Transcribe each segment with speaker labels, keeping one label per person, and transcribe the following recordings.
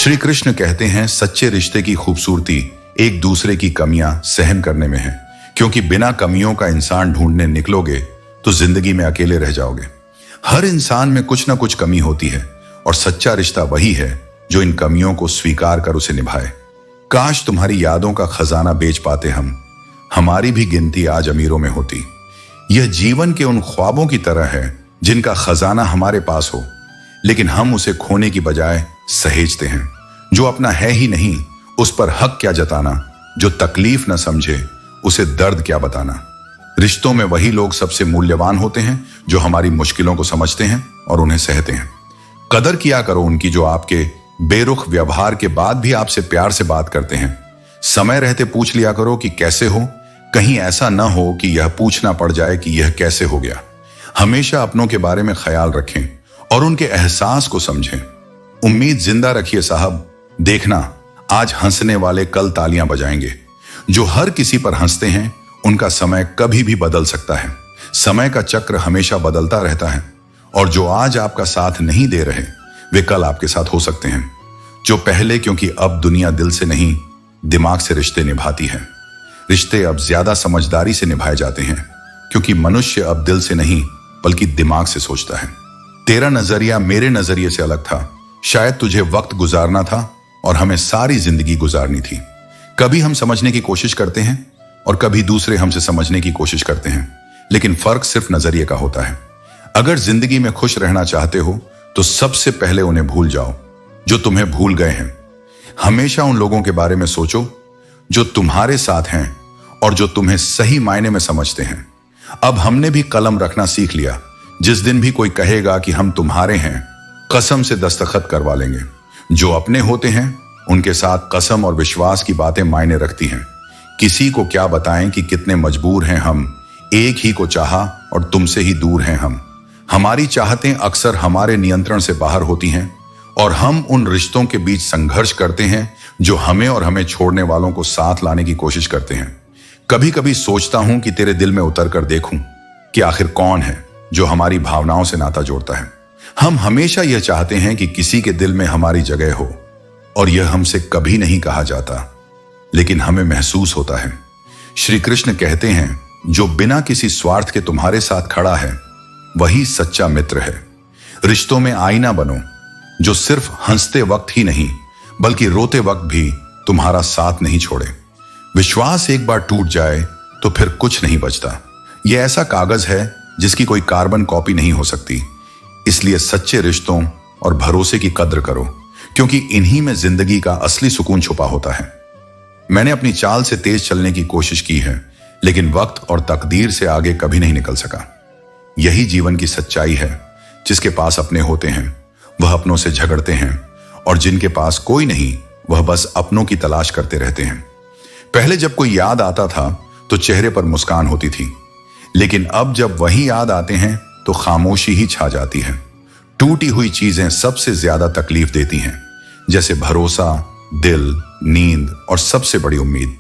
Speaker 1: श्री कृष्ण कहते हैं सच्चे रिश्ते की खूबसूरती एक दूसरे की कमियां सहन करने में है, क्योंकि बिना कमियों का इंसान ढूंढने निकलोगे तो जिंदगी में अकेले रह जाओगे। हर इंसान में कुछ ना कुछ कमी होती है और सच्चा रिश्ता वही है जो इन कमियों को स्वीकार कर उसे निभाए। काश तुम्हारी यादों का खजाना बेच पाते हम, हमारी भी गिनती आज अमीरों में होती। यह जीवन के उन ख्वाबों की तरह है जिनका खजाना हमारे पास हो, लेकिन हम उसे खोने की बजाय सहेजते हैं। जो अपना है ही नहीं उस पर हक क्या जताना, जो तकलीफ न समझे उसे दर्द क्या बताना। रिश्तों में वही लोग सबसे मूल्यवान होते हैं जो हमारी मुश्किलों को समझते हैं और उन्हें सहते हैं। कदर किया करो उनकी जो आपके बेरुख व्यवहार के बाद भी आपसे प्यार से बात करते हैं। समय रहते पूछ लिया करो कि कैसे हो, कहीं ऐसा न हो कि यह पूछना पड़ जाए कि यह कैसे हो गया। हमेशा अपनों के बारे में ख्याल रखें और उनके एहसास को समझें। उम्मीद जिंदा रखिए साहब, देखना आज हंसने वाले कल तालियां बजाएंगे। जो हर किसी पर हंसते हैं उनका समय कभी भी बदल सकता है। समय का चक्र हमेशा बदलता रहता है और जो आज आपका साथ नहीं दे रहे वे कल आपके साथ हो सकते हैं। जो पहले, क्योंकि अब दुनिया दिल से नहीं दिमाग से रिश्ते निभाती है। रिश्ते अब ज्यादा समझदारी से निभाए जाते हैं, क्योंकि मनुष्य अब दिल से नहीं बल्कि दिमाग से सोचता है। तेरा नजरिया मेरे नजरिए से अलग था। शायद तुझे वक्त गुजारना था और हमें सारी जिंदगी गुजारनी थी। कभी हम समझने की कोशिश करते हैं और कभी दूसरे हमसे समझने की कोशिश करते हैं, लेकिन फर्क सिर्फ नजरिए का होता है। अगर जिंदगी में खुश रहना चाहते हो तो सबसे पहले उन्हें भूल जाओ जो तुम्हें भूल गए हैं। हमेशा उन लोगों के बारे में सोचो जो तुम्हारे साथ हैं और जो तुम्हें सही मायने में समझते हैं। अब हमने भी कलम रखना सीख लिया। जिस दिन भी कोई कहेगा कि हम तुम्हारे हैं, कसम से दस्तखत करवा लेंगे। जो अपने होते हैं उनके साथ कसम और विश्वास की बातें मायने रखती हैं। किसी को क्या बताएं कि कितने मजबूर हैं हम, एक ही को चाहा और तुमसे ही दूर हैं हम। हमारी चाहतें अक्सर हमारे नियंत्रण से बाहर होती हैं और हम उन रिश्तों के बीच संघर्ष करते हैं जो हमें और हमें छोड़ने वालों को साथ लाने की कोशिश करते हैं। कभी कभी सोचता हूं कि तेरे दिल में उतर कर देखूं कि आखिर कौन है जो हमारी भावनाओं से नाता जोड़ता है। हम हमेशा यह चाहते हैं कि किसी के दिल में हमारी जगह हो और यह हमसे कभी नहीं कहा जाता, लेकिन हमें महसूस होता है। श्री कृष्ण कहते हैं जो बिना किसी स्वार्थ के तुम्हारे साथ खड़ा है वही सच्चा मित्र है। रिश्तों में आईना बनो जो सिर्फ हंसते वक्त ही नहीं बल्कि रोते वक्त भी तुम्हारा साथ नहीं छोड़े। विश्वास एक बार टूट जाए तो फिर कुछ नहीं बचता। यह ऐसा कागज है जिसकी कोई कार्बन कॉपी नहीं हो सकती। इसलिए सच्चे रिश्तों और भरोसे की कद्र करो, क्योंकि इन्हीं में जिंदगी का असली सुकून छुपा होता है। मैंने अपनी चाल से तेज चलने की कोशिश की है, लेकिन वक्त और तकदीर से आगे कभी नहीं निकल सका। यही जीवन की सच्चाई है। जिसके पास अपने होते हैं वह अपनों से झगड़ते हैं और जिनके पास कोई नहीं वह बस अपनों की तलाश करते रहते हैं। पहले जब कोई याद आता था तो चेहरे पर मुस्कान होती थी, लेकिन अब जब वही याद आते हैं तो खामोशी ही छा जाती है। टूटी हुई चीजें सबसे ज्यादा तकलीफ देती हैं, जैसे भरोसा, दिल, नींद और सबसे बड़ी उम्मीद।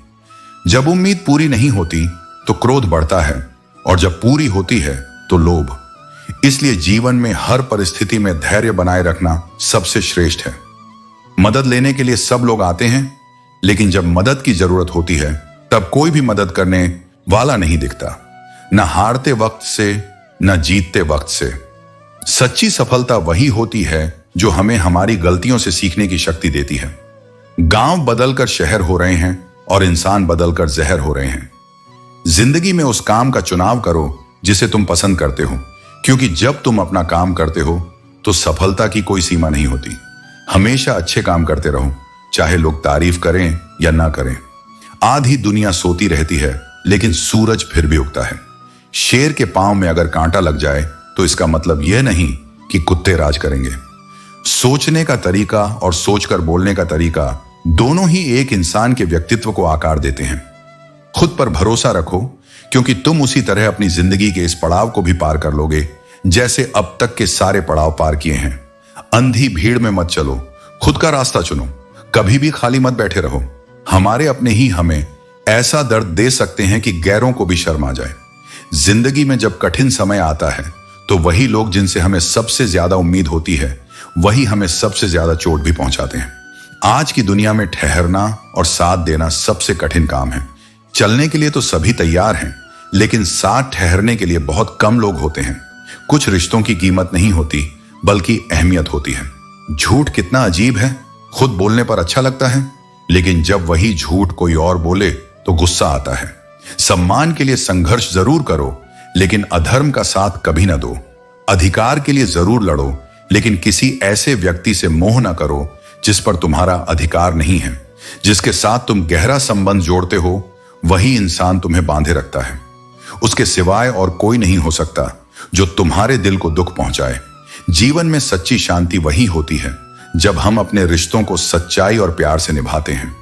Speaker 1: जब उम्मीद पूरी नहीं होती तो क्रोध बढ़ता है और जब पूरी होती है तो लोभ। इसलिए जीवन में हर परिस्थिति में धैर्य बनाए रखना सबसे श्रेष्ठ है। मदद लेने के लिए सब लोग आते हैं, लेकिन जब मदद की जरूरत होती है तब कोई भी मदद करने वाला नहीं दिखता, न हारते वक्त से न जीतते वक्त से। सच्ची सफलता वही होती है जो हमें हमारी गलतियों से सीखने की शक्ति देती है। गांव बदलकर शहर हो रहे हैं और इंसान बदलकर जहर हो रहे हैं। जिंदगी में उस काम का चुनाव करो जिसे तुम पसंद करते हो, क्योंकि जब तुम अपना काम करते हो तो सफलता की कोई सीमा नहीं होती। हमेशा अच्छे काम करते रहो, चाहे लोग तारीफ करें या ना करें। आधी दुनिया सोती रहती है लेकिन सूरज फिर भी उगता है। शेर के पांव में अगर कांटा लग जाए तो इसका मतलब यह नहीं कि कुत्ते राज करेंगे। सोचने का तरीका और सोचकर बोलने का तरीका दोनों ही एक इंसान के व्यक्तित्व को आकार देते हैं। खुद पर भरोसा रखो, क्योंकि तुम उसी तरह अपनी जिंदगी के इस पड़ाव को भी पार कर लोगे जैसे अब तक के सारे पड़ाव पार किए हैं। अंधी भीड़ में मत चलो, खुद का रास्ता चुनो। कभी भी खाली मत बैठे रहो। हमारे अपने ही हमें ऐसा दर्द दे सकते हैं कि गैरों को भी शर्म आ जाए। जिंदगी में जब कठिन समय आता है तो वही लोग जिनसे हमें सबसे ज्यादा उम्मीद होती है वही हमें सबसे ज्यादा चोट भी पहुंचाते हैं। आज की दुनिया में ठहरना और साथ देना सबसे कठिन काम है। चलने के लिए तो सभी तैयार हैं, लेकिन साथ ठहरने के लिए बहुत कम लोग होते हैं। कुछ रिश्तों की कीमत नहीं होती, बल्कि अहमियत होती है। झूठ कितना अजीब है, खुद बोलने पर अच्छा लगता है, लेकिन जब वही झूठ कोई और बोले तो गुस्सा आता है। सम्मान के लिए संघर्ष जरूर करो, लेकिन अधर्म का साथ कभी ना दो। अधिकार के लिए जरूर लड़ो, लेकिन किसी ऐसे व्यक्ति से मोह ना करो जिस पर तुम्हारा अधिकार नहीं है। जिसके साथ तुम गहरा संबंध जोड़ते हो, वही इंसान तुम्हें बांधे रखता है। उसके सिवाय और कोई नहीं हो सकता जो तुम्हारे दिल को दुख पहुंचाए। जीवन में सच्ची शांति वही होती है जब हम अपने रिश्तों को सच्चाई और प्यार से निभाते हैं।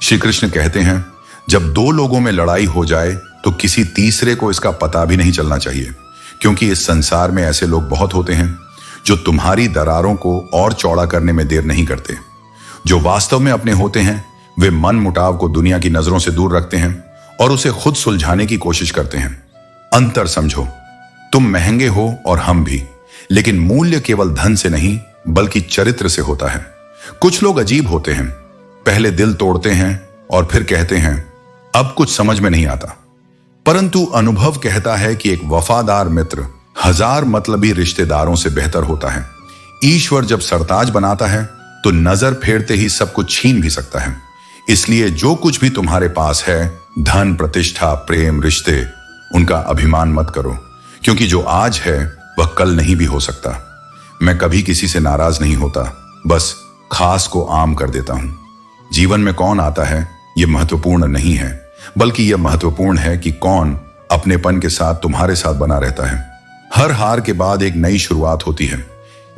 Speaker 1: श्री कृष्ण कहते हैं, जब दो लोगों में लड़ाई हो जाए तो किसी तीसरे को इसका पता भी नहीं चलना चाहिए, क्योंकि इस संसार में ऐसे लोग बहुत होते हैं जो तुम्हारी दरारों को और चौड़ा करने में देर नहीं करते। जो वास्तव में अपने होते हैं, वे मन मुटाव को दुनिया की नजरों से दूर रखते हैं और उसे खुद सुलझाने की कोशिश करते हैं। अंतर समझो, तुम महंगे हो और हम भी, लेकिन मूल्य केवल धन से नहीं बल्कि चरित्र से होता है। कुछ लोग अजीब होते हैं, पहले दिल तोड़ते हैं और फिर कहते हैं अब कुछ समझ में नहीं आता। परंतु अनुभव कहता है कि एक वफादार मित्र हजार मतलबी रिश्तेदारों से बेहतर होता है। ईश्वर जब सरताज बनाता है तो नजर फेरते ही सब कुछ छीन भी सकता है। इसलिए जो कुछ भी तुम्हारे पास है, धन, प्रतिष्ठा, प्रेम, रिश्ते, उनका अभिमान मत करो, क्योंकि जो आज है वह कल नहीं भी हो सकता। मैं कभी किसी से नाराज नहीं होता, बस खास को आम कर देता हूं। जीवन में कौन आता है यह महत्वपूर्ण नहीं है, बल्कि यह महत्वपूर्ण है कि कौन अपनेपन के साथ तुम्हारे साथ बना रहता है। हर हार के बाद एक नई शुरुआत होती है,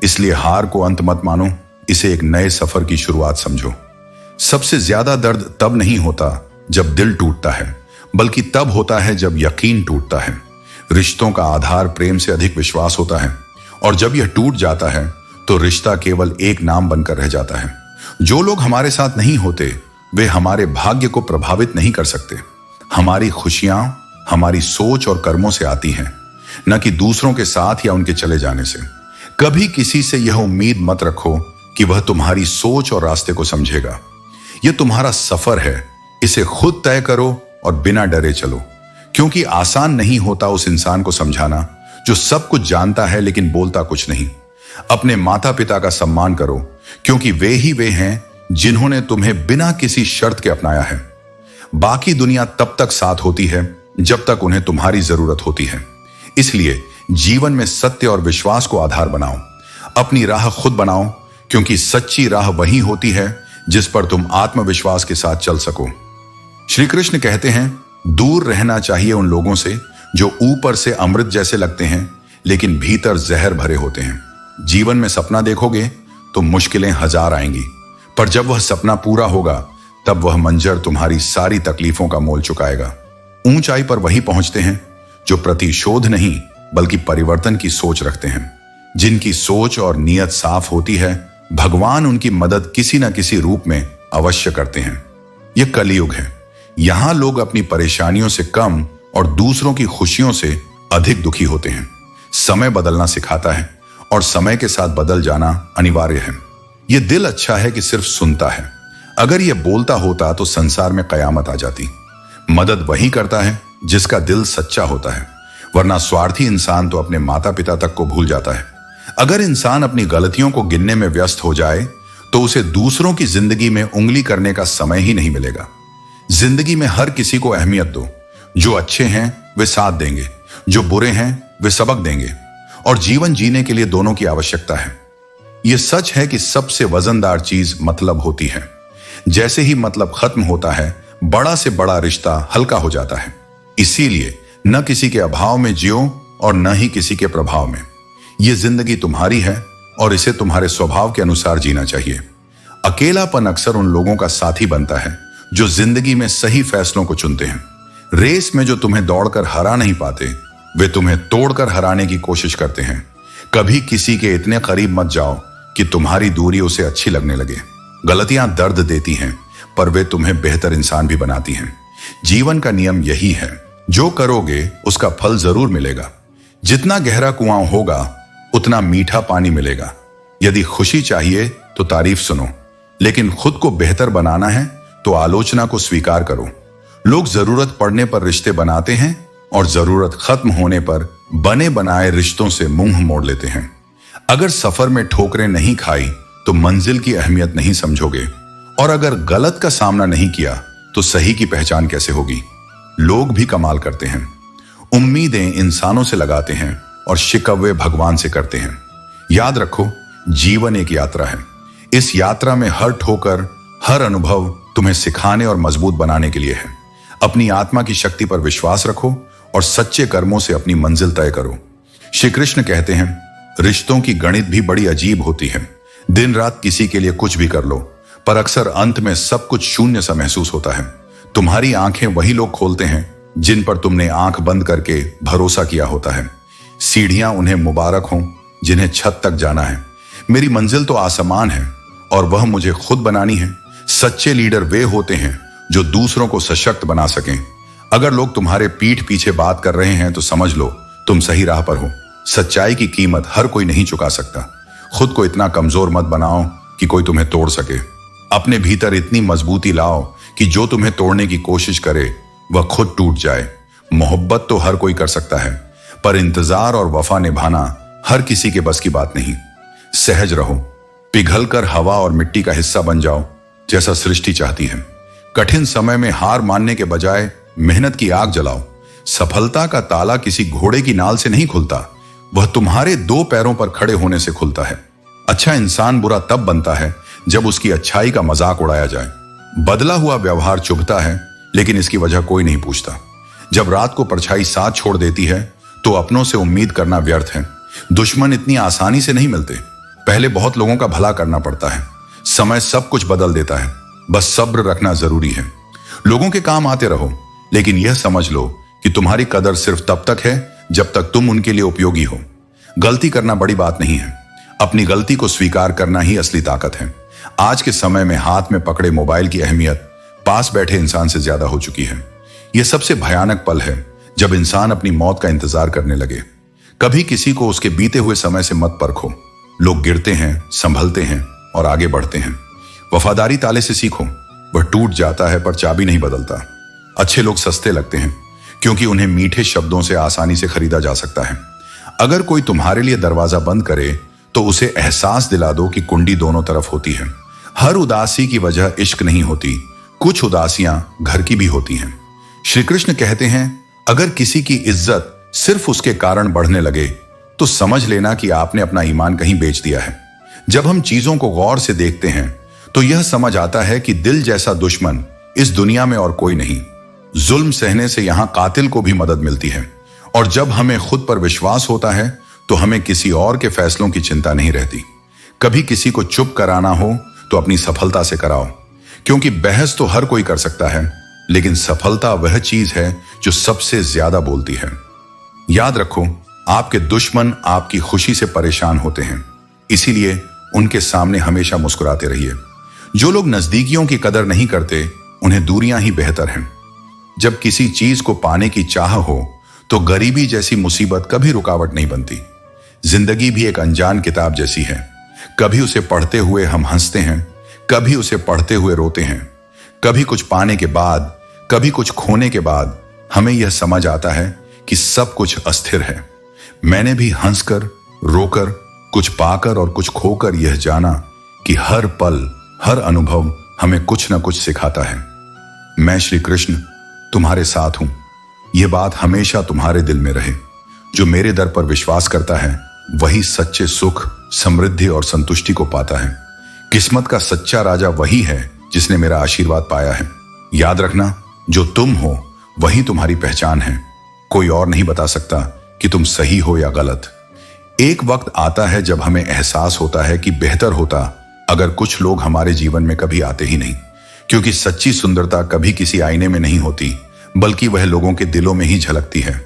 Speaker 1: इसलिए हार को अंत मत मानो, इसे एक नए सफर की शुरुआत समझो। सबसे ज्यादा दर्द तब नहीं होता जब दिल टूटता है, बल्कि तब होता है जब यकीन टूटता है। रिश्तों का आधार प्रेम से अधिक विश्वास होता है, और जब यह टूट जाता है तो रिश्ता केवल एक नाम बनकर रह जाता है। जो लोग हमारे साथ नहीं होते वे हमारे भाग्य को प्रभावित नहीं कर सकते। हमारी खुशियां हमारी सोच और कर्मों से आती हैं, न कि दूसरों के साथ या उनके चले जाने से। कभी किसी से यह उम्मीद मत रखो कि वह तुम्हारी सोच और रास्ते को समझेगा। यह तुम्हारा सफर है, इसे खुद तय करो और बिना डरे चलो, क्योंकि आसान नहीं होता उस इंसान को समझाना जो सब कुछ जानता है लेकिन बोलता कुछ नहीं। अपने माता पिता का सम्मान करो, क्योंकि वे हैं जिन्होंने तुम्हें बिना किसी शर्त के अपनाया है। बाकी दुनिया तब तक साथ होती है जब तक उन्हें तुम्हारी जरूरत होती है। इसलिए जीवन में सत्य और विश्वास को आधार बनाओ। अपनी राह खुद बनाओ, क्योंकि सच्ची राह वही होती है जिस पर तुम आत्मविश्वास के साथ चल सको। श्री कृष्ण कहते हैं, दूर रहना चाहिए उन लोगों से जो ऊपर से अमृत जैसे लगते हैं लेकिन भीतर जहर भरे होते हैं। जीवन में सपना देखोगे तो मुश्किलें हजार आएंगी, पर जब वह सपना पूरा होगा तब वह मंजर तुम्हारी सारी तकलीफों का मोल चुकाएगा। ऊंचाई पर वही पहुंचते हैं जो प्रतिशोध नहीं बल्कि परिवर्तन की सोच रखते हैं। जिनकी सोच और नीयत साफ होती है, भगवान उनकी मदद किसी न किसी रूप में अवश्य करते हैं। यह कलयुग है, यहां लोग अपनी परेशानियों से कम और दूसरों की खुशियों से अधिक दुखी होते हैं। समय बदलना सिखाता है और समय के साथ बदल जाना अनिवार्य है। यह दिल अच्छा है कि सिर्फ सुनता है। अगर यह बोलता होता तो संसार में कयामत आ जाती। मदद वही करता है जिसका दिल सच्चा होता है, वरना स्वार्थी इंसान तो अपने माता पिता तक को भूल जाता है। अगर इंसान अपनी गलतियों को गिनने में व्यस्त हो जाए तो उसे दूसरों की जिंदगी में उंगली करने का समय ही नहीं मिलेगा। जिंदगी में हर किसी को अहमियत दो। जो अच्छे हैं वे साथ देंगे, जो बुरे हैं वे सबक देंगे, और जीवन जीने के लिए दोनों की आवश्यकता है। यह सच है कि सबसे वजनदार चीज मतलब होती है। जैसे ही मतलब खत्म होता है, बड़ा से बड़ा रिश्ता हल्का हो जाता है। इसीलिए न किसी के अभाव में जियो और न ही किसी के प्रभाव में। यह जिंदगी तुम्हारी है और इसे तुम्हारे स्वभाव के अनुसार जीना चाहिए। अकेलापन अक्सर उन लोगों का साथी बनता है जो जिंदगी में सही फैसलों को चुनते हैं। रेस में जो तुम्हें दौड़कर हरा नहीं पाते, वे तुम्हें तोड़कर हराने की कोशिश करते हैं। कभी किसी के इतने करीब मत जाओ कि तुम्हारी दूरी उसे अच्छी लगने लगे। गलतियां दर्द देती हैं, पर वे तुम्हें बेहतर इंसान भी बनाती हैं। जीवन का नियम यही है, जो करोगे उसका फल जरूर मिलेगा। जितना गहरा कुआं होगा उतना मीठा पानी मिलेगा। यदि खुशी चाहिए तो तारीफ सुनो, लेकिन खुद को बेहतर बनाना है तो आलोचना को स्वीकार करो। लोग जरूरत पड़ने पर रिश्ते बनाते हैं और जरूरत खत्म होने पर बने बनाए रिश्तों से मुंह मोड़ लेते हैं। अगर सफर में ठोकरें नहीं खाई तो मंजिल की अहमियत नहीं समझोगे, और अगर गलत का सामना नहीं किया तो सही की पहचान कैसे होगी। लोग भी कमाल करते हैं, उम्मीदें इंसानों से लगाते हैं और शिकवे भगवान से करते हैं। याद रखो, जीवन एक यात्रा है। इस यात्रा में हर ठोकर, हर अनुभव तुम्हें सिखाने और मजबूत बनाने के लिए है। अपनी आत्मा की शक्ति पर विश्वास रखो और सच्चे कर्मों से अपनी मंजिल तय करो। श्री कृष्ण कहते हैं, रिश्तों की गणित भी बड़ी अजीब होती है। दिन रात किसी के लिए कुछ भी कर लो, पर अक्सर अंत में सब कुछ शून्य सा महसूस होता है। तुम्हारी आंखें वही लोग खोलते हैं जिन पर तुमने आंख बंद करके भरोसा किया होता है। सीढ़ियां उन्हें मुबारक हों जिन्हें छत तक जाना है। मेरी मंजिल तो आसमान है और वह मुझे खुद बनानी है। सच्चे लीडर वे होते हैं जो दूसरों को सशक्त बना सकें। अगर लोग तुम्हारे पीठ पीछे बात कर रहे हैं तो समझ लो तुम सही राह पर हो। सच्चाई की कीमत हर कोई नहीं चुका सकता। खुद को इतना कमजोर मत बनाओ कि कोई तुम्हें तोड़ सके। अपने भीतर इतनी मजबूती लाओ कि जो तुम्हें तोड़ने की कोशिश करे वह खुद टूट जाए। मोहब्बत तो हर कोई कर सकता है, पर इंतजार और वफा निभाना हर किसी के बस की बात नहीं। सहज रहो, पिघलकर हवा और मिट्टी का हिस्सा बन जाओ जैसा सृष्टि चाहती है। कठिन समय में हार मानने के बजाय मेहनत की आग जलाओ। सफलता का ताला किसी घोड़े की नाल से नहीं खुलता, वह तुम्हारे 2 पैरों पर खड़े होने से खुलता है। अच्छा इंसान बुरा तब बनता है जब उसकी अच्छाई का मजाक उड़ाया जाए। बदला हुआ व्यवहार चुभता है, लेकिन इसकी वजह कोई नहीं पूछता। जब रात को परछाई साथ छोड़ देती है तो अपनों से उम्मीद करना व्यर्थ है। दुश्मन इतनी आसानी से नहीं मिलते, पहले बहुत लोगों का भला करना पड़ता है। समय सब कुछ बदल देता है, बस सब्र रखना जरूरी है। लोगों के काम आते रहो, लेकिन यह समझ लो कि तुम्हारी कदर सिर्फ तब तक है जब तक तुम उनके लिए उपयोगी हो। गलती करना बड़ी बात नहीं है, अपनी गलती को स्वीकार करना ही असली ताकत है। आज के समय में हाथ में पकड़े मोबाइल की अहमियत पास बैठे इंसान से ज्यादा हो चुकी है। यह सबसे भयानक पल है जब इंसान अपनी मौत का इंतजार करने लगे। कभी किसी को उसके बीते हुए समय से मत परखो। लोग गिरते हैं, संभलते हैं और आगे बढ़ते हैं। वफादारी ताले से सीखो, वह टूट जाता है पर चाबी नहीं बदलता। अच्छे लोग सस्ते लगते हैं क्योंकि उन्हें मीठे शब्दों से आसानी से खरीदा जा सकता है। अगर कोई तुम्हारे लिए दरवाजा बंद करे तो उसे एहसास दिला दो कि कुंडी दोनों तरफ होती है। हर उदासी की वजह इश्क नहीं होती, कुछ उदासियां घर की भी होती हैं। श्री कृष्ण कहते हैं, अगर किसी की इज्जत सिर्फ उसके कारण बढ़ने लगे तो समझ लेना कि आपने अपना ईमान कहीं बेच दिया है। जब हम चीजों को गौर से देखते हैं तो यह समझ आता है कि दिल जैसा दुश्मन इस दुनिया में और कोई नहीं। जुल्म सहने से यहां कातिल को भी मदद मिलती है, और जब हमें खुद पर विश्वास होता है तो हमें किसी और के फैसलों की चिंता नहीं रहती। कभी किसी को चुप कराना हो तो अपनी सफलता से कराओ, क्योंकि बहस तो हर कोई कर सकता है, लेकिन सफलता वह चीज है जो सबसे ज्यादा बोलती है। याद रखो, आपके दुश्मन आपकी खुशी से परेशान होते हैं, इसीलिए उनके सामने हमेशा मुस्कुराते रहिए। जो लोग नजदीकियों की कदर नहीं करते उन्हें दूरियां ही बेहतर हैं। जब किसी चीज को पाने की चाह हो तो गरीबी जैसी मुसीबत कभी रुकावट नहीं बनती। जिंदगी भी एक अनजान किताब जैसी है, कभी उसे पढ़ते हुए हम हंसते हैं, कभी उसे पढ़ते हुए रोते हैं। कभी कुछ पाने के बाद, कभी कुछ खोने के बाद हमें यह समझ आता है कि सब कुछ अस्थिर है। मैंने भी हंसकर, रोकर, कुछ पाकर और कुछ खोकर यह जाना कि हर पल, हर अनुभव हमें कुछ न कुछ सिखाता है। मैं श्री कृष्ण तुम्हारे साथ हूं, यह बात हमेशा तुम्हारे दिल में रहे। जो मेरे दर पर विश्वास करता है वही सच्चे सुख, समृद्धि और संतुष्टि को पाता है। किस्मत का सच्चा राजा वही है जिसने मेरा आशीर्वाद पाया है। याद रखना, जो तुम हो वही तुम्हारी पहचान है। कोई और नहीं बता सकता कि तुम सही हो या गलत। एक वक्त आता है जब हमें एहसास होता है कि बेहतर होता अगर कुछ लोग हमारे जीवन में कभी आते ही नहीं, क्योंकि सच्ची सुंदरता कभी किसी आईने में नहीं होती, बल्कि वह लोगों के दिलों में ही झलकती है।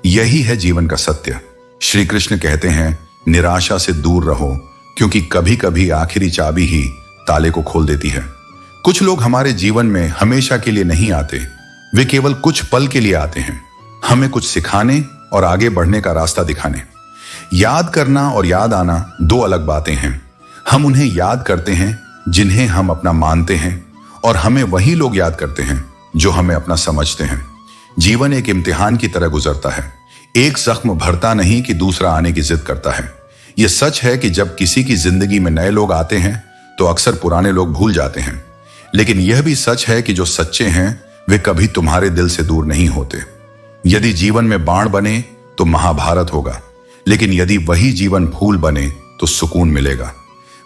Speaker 1: यही है जीवन का सत्य। श्री कृष्ण कहते हैं, निराशा से दूर रहो, क्योंकि कभी कभी आखिरी चाबी ही ताले को खोल देती है। कुछ लोग हमारे जीवन में हमेशा के लिए नहीं आते, वे केवल कुछ पल के लिए आते हैं, हमें कुछ सिखाने और आगे बढ़ने का रास्ता दिखाने। याद करना और याद आना दो अलग बातें हैं। हम उन्हें याद करते हैं जिन्हें हम अपना मानते हैं, और हमें वही लोग याद करते हैं जो हमें अपना समझते हैं। जीवन एक इम्तिहान की तरह गुजरता है। एक जख्म भरता नहीं कि दूसरा आने की जिद करता है। यह सच है कि जब किसी की जिंदगी में नए लोग आते हैं तो अक्सर पुराने लोग भूल जाते हैं, लेकिन यह भी सच है कि जो सच्चे हैं वे कभी तुम्हारे दिल से दूर नहीं होते। यदि जीवन में बाण बने तो महाभारत होगा, लेकिन यदि वही जीवन फूल बने तो सुकून मिलेगा।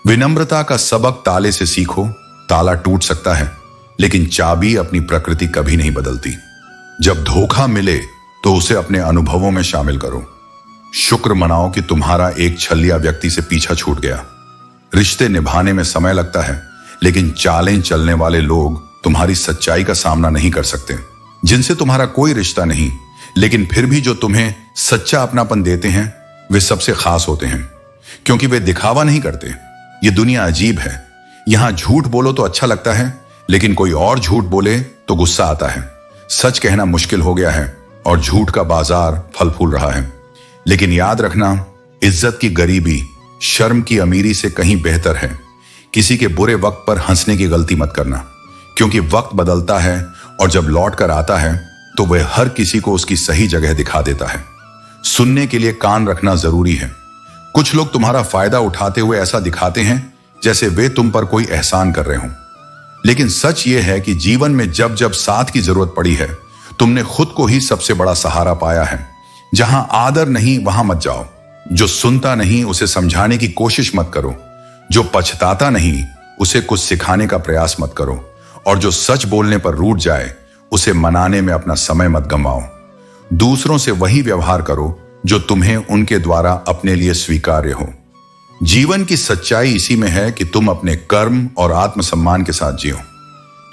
Speaker 1: विनम्रता का सबक ताले से सीखो। ताला टूट सकता है, लेकिन चाबी अपनी प्रकृति कभी नहीं बदलती। जब धोखा मिले तो उसे अपने अनुभवों में शामिल करो। शुक्र मनाओ कि तुम्हारा एक छलिया व्यक्ति से पीछा छूट गया। रिश्ते निभाने में समय लगता है, लेकिन चालें चलने वाले लोग तुम्हारी सच्चाई का सामना नहीं कर सकते। जिनसे तुम्हारा कोई रिश्ता नहीं, लेकिन फिर भी जो तुम्हें सच्चा अपनापन देते हैं, वे सबसे खास होते हैं, क्योंकि वे दिखावा नहीं करते। ये दुनिया अजीब है। यहां झूठ बोलो तो अच्छा लगता है, लेकिन कोई और झूठ बोले तो गुस्सा आता है। सच कहना मुश्किल हो गया है और झूठ का बाजार फल फूल रहा है। लेकिन याद रखना, इज्जत की गरीबी शर्म की अमीरी से कहीं बेहतर है। किसी के बुरे वक्त पर हंसने की गलती मत करना, क्योंकि वक्त बदलता है और जब लौट कर आता है तो वह हर किसी को उसकी सही जगह दिखा देता है। सुनने के लिए कान रखना जरूरी है। कुछ लोग तुम्हारा फायदा उठाते हुए ऐसा दिखाते हैं जैसे वे तुम पर कोई एहसान कर रहे हो, लेकिन सच यह है कि जीवन में जब जब साथ की जरूरत पड़ी है, तुमने खुद को ही सबसे बड़ा सहारा पाया है। जहां आदर नहीं वहां मत जाओ। जो सुनता नहीं उसे समझाने की कोशिश मत करो। जो पछताता नहीं उसे कुछ सिखाने का प्रयास मत करो, और जो सच बोलने पर रूठ जाए उसे मनाने में अपना समय मत गंवाओ। दूसरों से वही व्यवहार करो जो तुम्हें उनके द्वारा अपने लिए स्वीकार्य हो। जीवन की सच्चाई इसी में है कि तुम अपने कर्म और आत्मसम्मान के साथ जियो।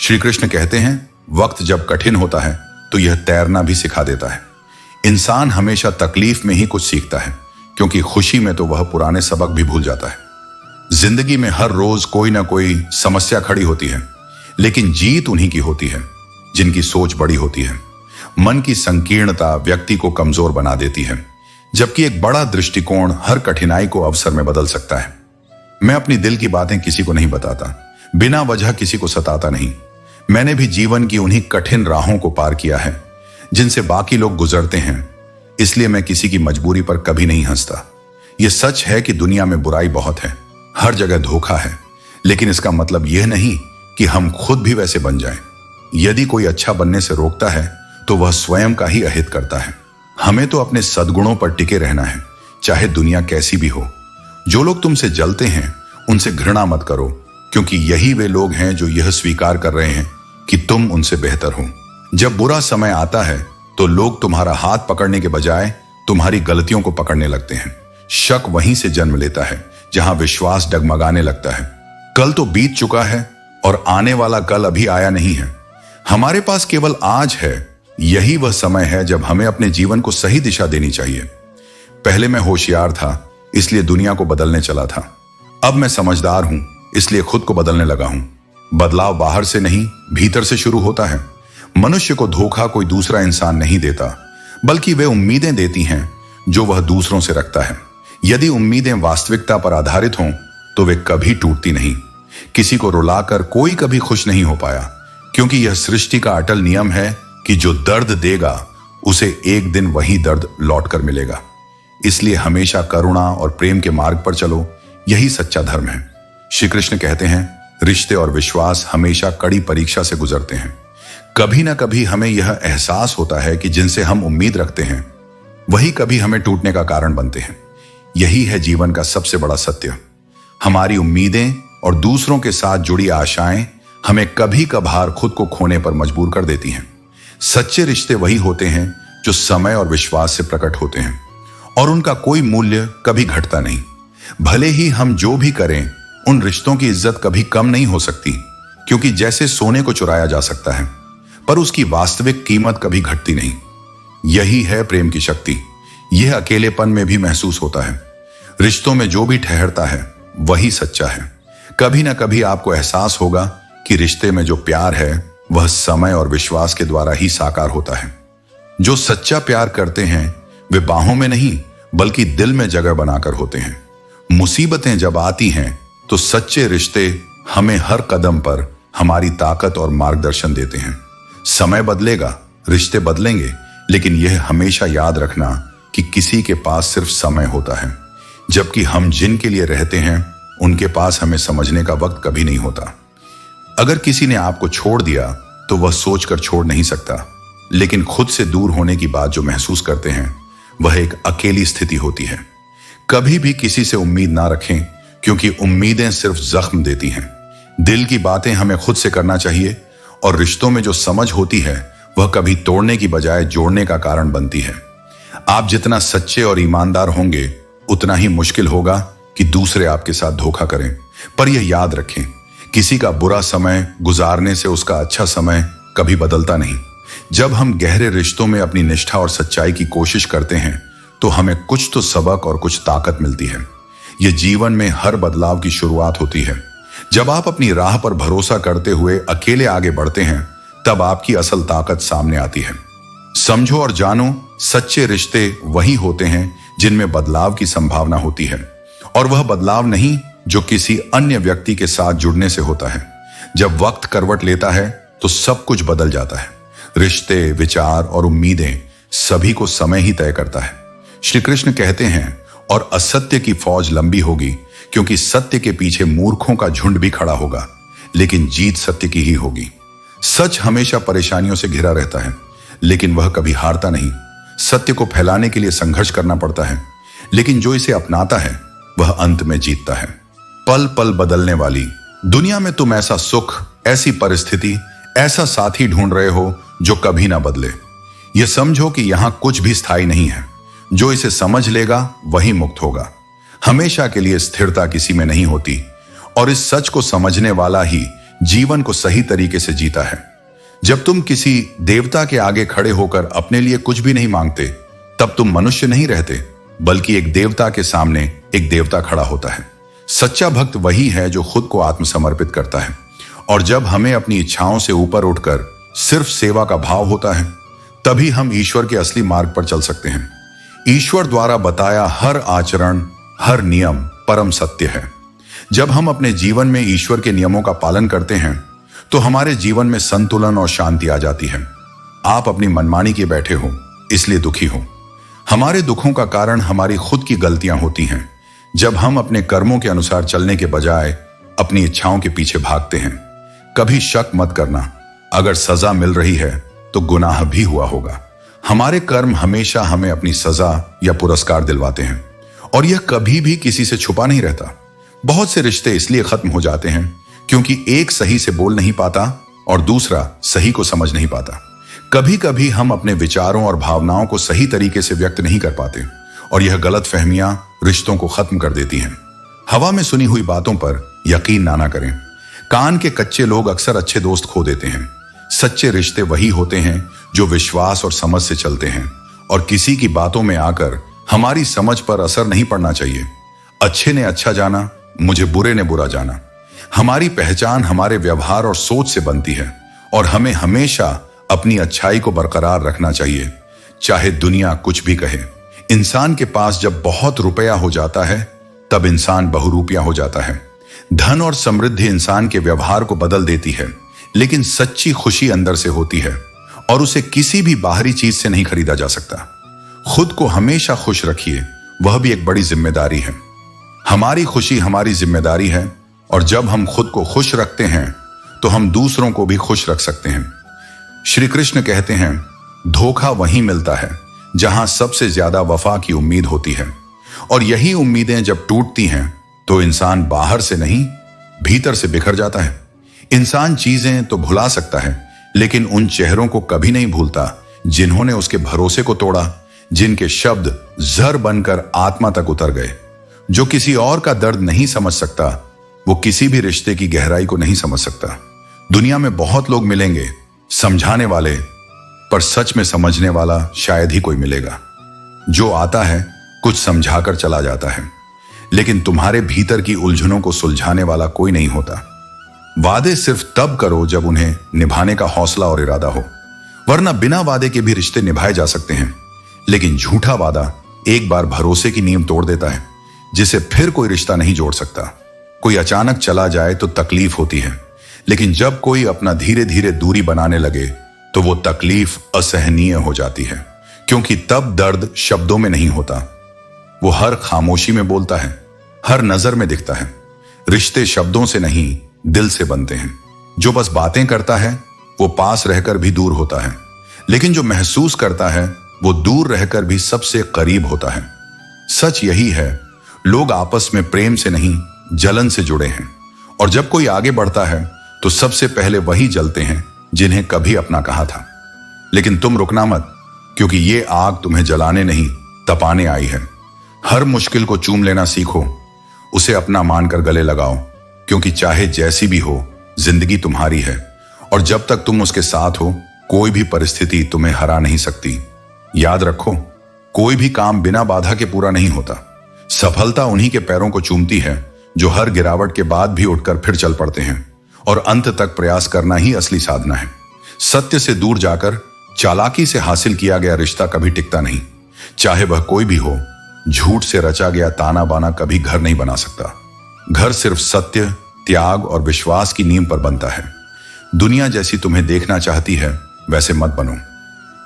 Speaker 1: श्री कृष्ण कहते हैं, वक्त जब कठिन होता है तो यह तैरना भी सिखा देता है। इंसान हमेशा तकलीफ में ही कुछ सीखता है, क्योंकि खुशी में तो वह पुराने सबक भी भूल जाता है। जिंदगी में हर रोज कोई ना कोई समस्या खड़ी होती है, लेकिन जीत उन्हीं की होती है जिनकी सोच बड़ी होती है। मन की संकीर्णता व्यक्ति को कमजोर बना देती है, जबकि एक बड़ा दृष्टिकोण हर कठिनाई को अवसर में बदल सकता है। मैं अपनी दिल की बातें किसी को नहीं बताता, बिना वजह किसी को सताता नहीं। मैंने भी जीवन की उन्हीं कठिन राहों को पार किया है जिनसे बाकी लोग गुजरते हैं, इसलिए मैं किसी की मजबूरी पर कभी नहीं हंसता। यह सच है कि दुनिया में बुराई बहुत है, हर जगह धोखा है, लेकिन इसका मतलब यह नहीं कि हम खुद भी वैसे बन जाएं। यदि कोई अच्छा बनने से रोकता है तो वह स्वयं का ही अहित करता है। हमें तो अपने सद्गुणों पर टिके रहना है, चाहे दुनिया कैसी भी हो। जो लोग तुमसे जलते हैं उनसे घृणा मत करो, क्योंकि यही वे लोग हैं जो यह स्वीकार कर रहे हैं कि तुम उनसे बेहतर हो। जब बुरा समय आता है तो लोग तुम्हारा हाथ पकड़ने के बजाय तुम्हारी गलतियों को पकड़ने लगते हैं। शक वहीं से जन्म लेता है जहां विश्वास डगमगाने लगता है। कल तो बीत चुका है और आने वाला कल अभी आया नहीं है। हमारे पास केवल आज है। यही वह समय है जब हमें अपने जीवन को सही दिशा देनी चाहिए। पहले मैं होशियार था, इसलिए दुनिया को बदलने चला था। अब मैं समझदार हूं, इसलिए खुद को बदलने लगा हूं। बदलाव बाहर से नहीं, भीतर से शुरू होता है। मनुष्य को धोखा कोई दूसरा इंसान नहीं देता, बल्कि वे उम्मीदें देती हैं जो वह दूसरों से रखता है। यदि उम्मीदें वास्तविकता पर आधारित हों तो वे कभी टूटती नहीं। किसी को रुलाकर कोई कभी खुश नहीं हो पाया, क्योंकि यह सृष्टि का अटल नियम है कि जो दर्द देगा उसे एक दिन वही दर्द लौट कर मिलेगा। इसलिए हमेशा करुणा और प्रेम के मार्ग पर चलो, यही सच्चा धर्म है। श्री कृष्ण कहते हैं, रिश्ते और विश्वास हमेशा कड़ी परीक्षा से गुजरते हैं। कभी ना कभी हमें यह एहसास होता है कि जिनसे हम उम्मीद रखते हैं वही कभी हमें टूटने का कारण बनते हैं। यही है जीवन का सबसे बड़ा सत्य। हमारी उम्मीदें और दूसरों के साथ जुड़ी आशाएं हमें कभी कभार खुद को खोने पर मजबूर कर देती हैं। सच्चे रिश्ते वही होते हैं जो समय और विश्वास से प्रकट होते हैं, और उनका कोई मूल्य कभी घटता नहीं। भले ही हम जो भी करें, उन रिश्तों की इज्जत कभी कम नहीं हो सकती, क्योंकि जैसे सोने को चुराया जा सकता है, पर उसकी वास्तविक कीमत कभी घटती नहीं। यही है प्रेम की शक्ति। यह अकेलेपन में भी महसूस होता है। रिश्तों में जो भी ठहरता है वही सच्चा है। कभी ना कभी आपको एहसास होगा कि रिश्ते में जो प्यार है वह समय और विश्वास के द्वारा ही साकार होता है। जो सच्चा प्यार करते हैं वे बाहों में नहीं बल्कि दिल में जगह बनाकर होते हैं। मुसीबतें जब आती हैं तो सच्चे रिश्ते हमें हर कदम पर हमारी ताकत और मार्गदर्शन देते हैं। समय बदलेगा, रिश्ते बदलेंगे, लेकिन यह हमेशा याद रखना कि किसी के पास सिर्फ समय होता है, जबकि हम जिनके लिए रहते हैं उनके पास हमें समझने का वक्त कभी नहीं होता। अगर किसी ने आपको छोड़ दिया तो वह सोचकर छोड़ नहीं सकता, लेकिन खुद से दूर होने की बात जो महसूस करते हैं वह एक अकेली स्थिति होती है। कभी भी किसी से उम्मीद ना रखें, क्योंकि उम्मीदें सिर्फ जख्म देती हैं। दिल की बातें हमें खुद से करना चाहिए, और रिश्तों में जो समझ होती है वह कभी तोड़ने की बजाय जोड़ने का कारण बनती है। आप जितना सच्चे और ईमानदार होंगे उतना ही मुश्किल होगा कि दूसरे आपके साथ धोखा करें। पर यह याद रखें, किसी का बुरा समय गुजारने से उसका अच्छा समय कभी बदलता नहीं। जब हम गहरे रिश्तों में अपनी निष्ठा और सच्चाई की कोशिश करते हैं तो हमें कुछ तो सबक और कुछ ताकत मिलती है। यह जीवन में हर बदलाव की शुरुआत होती है। जब आप अपनी राह पर भरोसा करते हुए अकेले आगे बढ़ते हैं तब आपकी असल ताकत सामने आती है। समझो और जानो, सच्चे रिश्ते वही होते हैं जिनमें बदलाव की संभावना होती है, और वह बदलाव नहीं जो किसी अन्य व्यक्ति के साथ जुड़ने से होता है। जब वक्त करवट लेता है तो सब कुछ बदल जाता है। रिश्ते, विचार और उम्मीदें सभी को समय ही तय करता है। श्री कृष्ण कहते हैं, और असत्य की फौज लंबी होगी, क्योंकि सत्य के पीछे मूर्खों का झुंड भी खड़ा होगा, लेकिन जीत सत्य की ही होगी। सच हमेशा परेशानियों से घिरा रहता है, लेकिन वह कभी हारता नहीं। सत्य को फैलाने के लिए संघर्ष करना पड़ता है, लेकिन जो इसे अपनाता है वह अंत में जीतता है। पल पल बदलने वाली दुनिया में तुम ऐसा सुख, ऐसी परिस्थिति, ऐसा साथी ढूंढ रहे हो जो कभी ना बदले। यह समझो कि यहां कुछ भी स्थायी नहीं है। जो इसे समझ लेगा वही मुक्त होगा। हमेशा के लिए स्थिरता किसी में नहीं होती, और इस सच को समझने वाला ही जीवन को सही तरीके से जीता है। जब तुम किसी देवता के आगे खड़े होकर अपने लिए कुछ भी नहीं मांगते, तब तुम मनुष्य नहीं रहते, बल्कि एक देवता के सामने एक देवता खड़ा होता है। सच्चा भक्त वही है जो खुद को आत्मसमर्पित करता है, और जब हमें अपनी इच्छाओं से ऊपर उठकर सिर्फ सेवा का भाव होता है, तभी हम ईश्वर के असली मार्ग पर चल सकते हैं। ईश्वर द्वारा बताया हर आचरण, हर नियम परम सत्य है। जब हम अपने जीवन में ईश्वर के नियमों का पालन करते हैं तो हमारे जीवन में संतुलन और शांति आ जाती है। आप अपनी मनमानी के बैठे हो, इसलिए दुखी हो। हमारे दुखों का कारण हमारी खुद की गलतियां होती हैं, जब हम अपने कर्मों के अनुसार चलने के बजाय अपनी इच्छाओं के पीछे भागते हैं। कभी शक मत करना, अगर सजा मिल रही है तो गुनाह भी हुआ होगा। हमारे कर्म हमेशा हमें अपनी सजा या पुरस्कार दिलवाते हैं, और यह कभी भी किसी से छुपा नहीं रहता। बहुत से रिश्ते इसलिए खत्म हो जाते हैं क्योंकि एक सही से बोल नहीं पाता और दूसरा सही को समझ नहीं पाता। कभी कभी हम अपने विचारों और भावनाओं को सही तरीके से व्यक्त नहीं कर पाते, और यह गलतफहमियां रिश्तों को खत्म कर देती हैं। हवा में सुनी हुई बातों पर यकीन ना करें। कान के कच्चे लोग अक्सर अच्छे दोस्त खो देते हैं। सच्चे रिश्ते वही होते हैं जो विश्वास और समझ से चलते हैं, और किसी की बातों में आकर हमारी समझ पर असर नहीं पड़ना चाहिए। अच्छे ने अच्छा जाना, मुझे बुरे ने बुरा जाना। हमारी पहचान हमारे व्यवहार और सोच से बनती है, और हमें हमेशा अपनी अच्छाई को बरकरार रखना चाहिए, चाहे दुनिया कुछ भी कहे। इंसान के पास जब बहुत रुपया हो जाता है तब इंसान बहुरूपिया हो जाता है। धन और समृद्धि इंसान के व्यवहार को बदल देती है, लेकिन सच्ची खुशी अंदर से होती है, और उसे किसी भी बाहरी चीज से नहीं खरीदा जा सकता। खुद को हमेशा खुश रखिए, वह भी एक बड़ी जिम्मेदारी है। हमारी खुशी हमारी जिम्मेदारी है, और जब हम खुद को खुश रखते हैं तो हम दूसरों को भी खुश रख सकते हैं। श्री कृष्ण कहते हैं, धोखा वहीं मिलता है जहां सबसे ज्यादा वफा की उम्मीद होती है, और यही उम्मीदें जब टूटती हैं तो इंसान बाहर से नहीं भीतर से बिखर जाता है। इंसान चीजें तो भुला सकता है, लेकिन उन चेहरों को कभी नहीं भूलता जिन्होंने उसके भरोसे को तोड़ा, जिनके शब्द जहर बनकर आत्मा तक उतर गए। जो किसी और का दर्द नहीं समझ सकता, वो किसी भी रिश्ते की गहराई को नहीं समझ सकता। दुनिया में बहुत लोग मिलेंगे समझाने वाले, पर सच में समझने वाला शायद ही कोई मिलेगा। जो आता है कुछ समझाकर चला जाता है, लेकिन तुम्हारे भीतर की उलझनों को सुलझाने वाला कोई नहीं होता। वादे सिर्फ तब करो जब उन्हें निभाने का हौसला और इरादा हो, वरना बिना वादे के भी रिश्ते निभाए जा सकते हैं। लेकिन झूठा वादा एक बार भरोसे की नींव तोड़ देता है, जिसे फिर कोई रिश्ता नहीं जोड़ सकता। कोई अचानक चला जाए तो तकलीफ होती है, लेकिन जब कोई अपना धीरे धीरे दूरी बनाने लगे तो वो तकलीफ असहनीय हो जाती है, क्योंकि तब दर्द शब्दों में नहीं होता, वो हर खामोशी में बोलता है, हर नजर में दिखता है। रिश्ते शब्दों से नहीं, दिल से बनते हैं। जो बस बातें करता है वो पास रहकर भी दूर होता है, लेकिन जो महसूस करता है वो दूर रहकर भी सबसे करीब होता है। सच यही है, लोग आपस में प्रेम से नहीं, जलन से जुड़े हैं, और जब कोई आगे बढ़ता है तो सबसे पहले वही जलते हैं जिन्हें कभी अपना कहा था। लेकिन तुम रुकना मत, क्योंकि ये आग तुम्हें जलाने नहीं, तपाने आई है। हर मुश्किल को चूम लेना सीखो, उसे अपना मानकर गले लगाओ, क्योंकि चाहे जैसी भी हो, जिंदगी तुम्हारी है, और जब तक तुम उसके साथ हो, कोई भी परिस्थिति तुम्हें हरा नहीं सकती। याद रखो, कोई भी काम बिना बाधा के पूरा नहीं होता। सफलता उन्हीं के पैरों को चूमती है जो हर गिरावट के बाद भी उठकर फिर चल पड़ते हैं, और अंत तक प्रयास करना ही असली साधना है। सत्य से दूर जाकर चालाकी से हासिल किया गया रिश्ता कभी टिकता नहीं, चाहे वह कोई भी हो। झूठ से रचा गया ताना बाना कभी घर नहीं बना सकता। घर सिर्फ सत्य, त्याग और विश्वास की नींव पर बनता है। दुनिया जैसी तुम्हें देखना चाहती है वैसे मत बनो।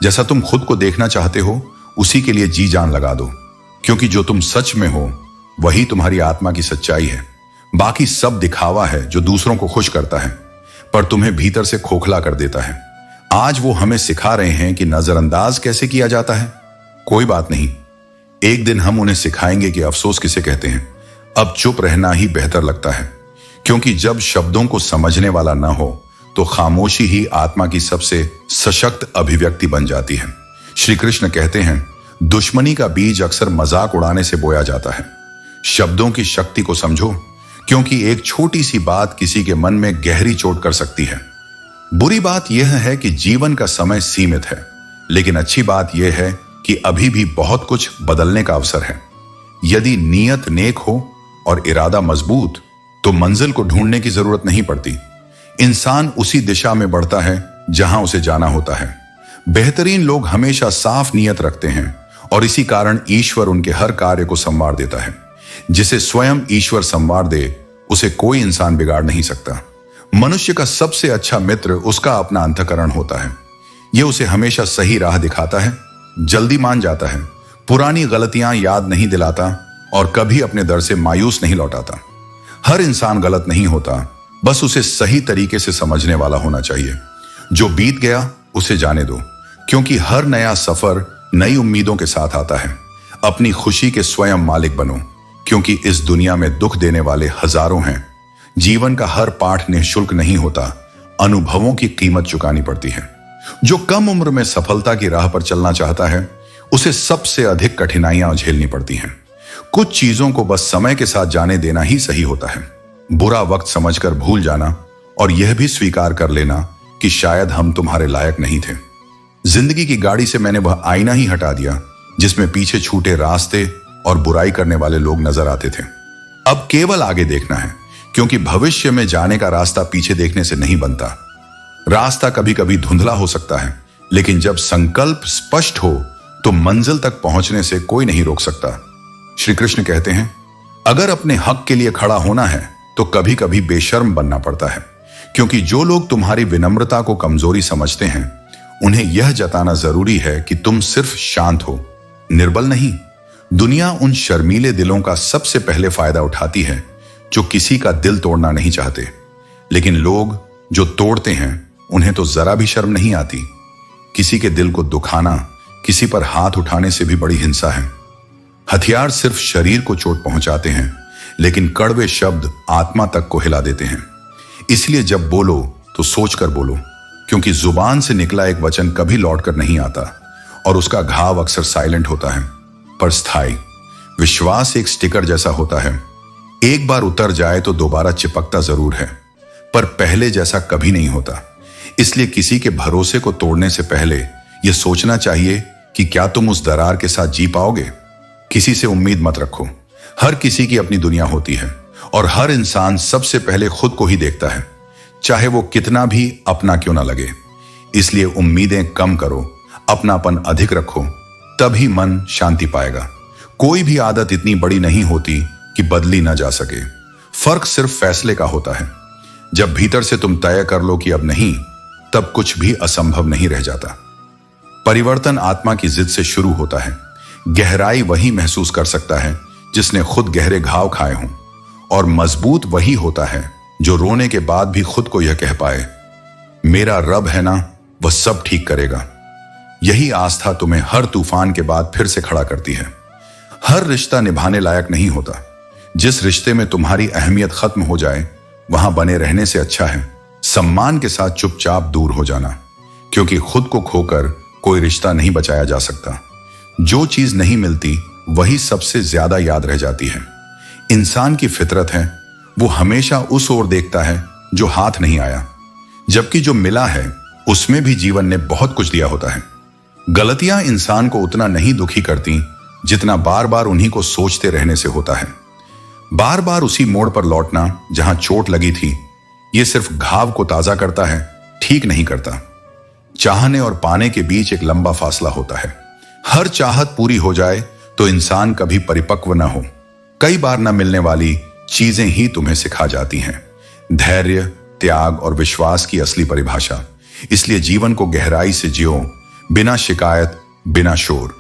Speaker 1: जैसा तुम खुद को देखना चाहते हो उसी के लिए जी जान लगा दो, क्योंकि जो तुम सच में हो वही तुम्हारी आत्मा की सच्चाई है। बाकी सब दिखावा है जो दूसरों को खुश करता है, पर तुम्हें भीतर से खोखला कर देता है। आज वो हमें सिखा रहे हैं कि नजरअंदाज कैसे किया जाता है। कोई बात नहीं, एक दिन हम उन्हें सिखाएंगे कि अफसोस किसे कहते हैं। अब चुप रहना ही बेहतर लगता है, क्योंकि जब शब्दों को समझने वाला न हो तो खामोशी ही आत्मा की सबसे सशक्त अभिव्यक्ति बन जाती है। श्री कृष्ण कहते हैं, दुश्मनी का बीज अक्सर मजाक उड़ाने से बोया जाता है। शब्दों की शक्ति को समझो, क्योंकि एक छोटी सी बात किसी के मन में गहरी चोट कर सकती है। बुरी बात यह है कि जीवन का समय सीमित है, लेकिन अच्छी बात यह है कि अभी भी बहुत कुछ बदलने का अवसर है। यदि नीयत नेक हो और इरादा मजबूत, तो मंजिल को ढूंढने की जरूरत नहीं पड़ती। इंसान उसी दिशा में बढ़ता है जहां उसे जाना होता है। बेहतरीन लोग हमेशा साफ नीयत रखते हैं, और इसी कारण ईश्वर उनके हर कार्य को संवार देता है। जिसे स्वयं ईश्वर संवार दे, उसे कोई इंसान बिगाड़ नहीं सकता। मनुष्य का सबसे अच्छा मित्र उसका अपना अंतःकरण होता है। यह उसे हमेशा सही राह दिखाता है, जल्दी मान जाता है, पुरानी गलतियां याद नहीं दिलाता, और कभी अपने दर से मायूस नहीं लौटाता। हर इंसान गलत नहीं होता, बस उसे सही तरीके से समझने वाला होना चाहिए। जो बीत गया उसे जाने दो, क्योंकि हर नया सफर नई उम्मीदों के साथ आता है। अपनी खुशी के स्वयं मालिक बनो, क्योंकि इस दुनिया में दुख देने वाले हजारों हैं। जीवन का हर पाठ निःशुल्क नहीं होता, अनुभवों की कीमत चुकानी पड़ती है। जो कम उम्र में सफलता की राह पर चलना चाहता है, उसे सबसे अधिक कठिनाइयां झेलनी पड़ती हैं। कुछ चीजों को बस समय के साथ जाने देना ही सही होता है। बुरा वक्त समझकर भूल जाना, और यह भी स्वीकार कर लेना कि शायद हम तुम्हारे लायक नहीं थे। जिंदगी की गाड़ी से मैंने वह आईना ही हटा दिया जिसमें पीछे छूटे रास्ते और बुराई करने वाले लोग नजर आते थे। अब केवल आगे देखना है, क्योंकि भविष्य में जाने का रास्ता पीछे देखने से नहीं बनता। रास्ता कभी कभी धुंधला हो सकता है, लेकिन जब संकल्प स्पष्ट हो तो मंजिल तक पहुंचने से कोई नहीं रोक सकता। श्री कृष्ण कहते हैं, अगर अपने हक के लिए खड़ा होना है तो कभी कभी बेशर्म बनना पड़ता है, क्योंकि जो लोग तुम्हारी विनम्रता को कमजोरी समझते हैं, उन्हें यह जताना जरूरी है कि तुम सिर्फ शांत हो, निर्बल नहीं। दुनिया उन शर्मीले दिलों का सबसे पहले फायदा उठाती है जो किसी का दिल तोड़ना नहीं चाहते, लेकिन लोग जो तोड़ते हैं उन्हें तो जरा भी शर्म नहीं आती। किसी के दिल को दुखाना किसी पर हाथ उठाने से भी बड़ी हिंसा है। हथियार सिर्फ शरीर को चोट पहुंचाते हैं, लेकिन कड़वे शब्द आत्मा तक को हिला देते हैं। इसलिए जब बोलो तो सोचकर बोलो, क्योंकि जुबान से निकला एक वचन कभी लौटकर नहीं आता, और उसका घाव अक्सर साइलेंट होता है पर स्थायी। विश्वास एक स्टिकर जैसा होता है, एक बार उतर जाए तो दोबारा चिपकता जरूर है, पर पहले जैसा कभी नहीं होता। इसलिए किसी के भरोसे को तोड़ने से पहले यह सोचना चाहिए कि क्या तुम उस दरार के साथ जी पाओगे। किसी से उम्मीद मत रखो, हर किसी की अपनी दुनिया होती है, और हर इंसान सबसे पहले खुद को ही देखता है, चाहे वो कितना भी अपना क्यों ना लगे। इसलिए उम्मीदें कम करो, अपनापन अधिक रखो, तभी मन शांति पाएगा। कोई भी आदत इतनी बड़ी नहीं होती कि बदली ना जा सके। फर्क सिर्फ फैसले का होता है। जब भीतर से तुम तय कर लो कि अब नहीं, तब कुछ भी असंभव नहीं रह जाता। परिवर्तन आत्मा की जिद से शुरू होता है। गहराई वही महसूस कर सकता है जिसने खुद गहरे घाव खाए हों, और मजबूत वही होता है जो रोने के बाद भी खुद को यह कह पाए, मेरा रब है ना, वह सब ठीक करेगा। यही आस्था तुम्हें हर तूफान के बाद फिर से खड़ा करती है। हर रिश्ता निभाने लायक नहीं होता। जिस रिश्ते में तुम्हारी अहमियत खत्म हो जाए, वहां बने रहने से अच्छा है सम्मान के साथ चुपचाप दूर हो जाना, क्योंकि खुद को खोकर कोई रिश्ता नहीं बचाया जा सकता। जो चीज नहीं मिलती वही सबसे ज्यादा याद रह जाती है। इंसान की फितरत है, वो हमेशा उस ओर देखता है जो हाथ नहीं आया, जबकि जो मिला है उसमें भी जीवन ने बहुत कुछ दिया होता है। गलतियां इंसान को उतना नहीं दुखी करती जितना बार बार उन्हीं को सोचते रहने से होता है। बार बार उसी मोड़ पर लौटना जहां चोट लगी थी, यह सिर्फ घाव को ताजा करता है, ठीक नहीं करता। चाहने और पाने के बीच एक लंबा फासला होता है। हर चाहत पूरी हो जाए तो इंसान कभी परिपक्व न हो। कई बार न मिलने वाली चीजें ही तुम्हें सिखा जाती हैं धैर्य, त्याग और विश्वास की असली परिभाषा। इसलिए जीवन को गहराई से जियो, बिना शिकायत, बिना शोर।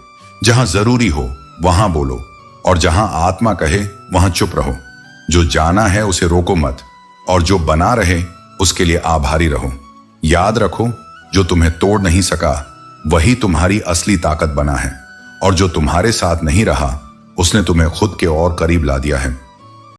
Speaker 1: जहां जरूरी हो वहां बोलो, और जहां आत्मा कहे वहां चुप रहो। जो जाना है उसे रोको मत, और जो बना रहे उसके लिए आभारी रहो। याद रखो, जो तुम्हें तोड़ नहीं सका वही तुम्हारी असली ताकत बना है, और जो तुम्हारे साथ नहीं रहा उसने तुम्हें खुद के और करीब ला दिया है।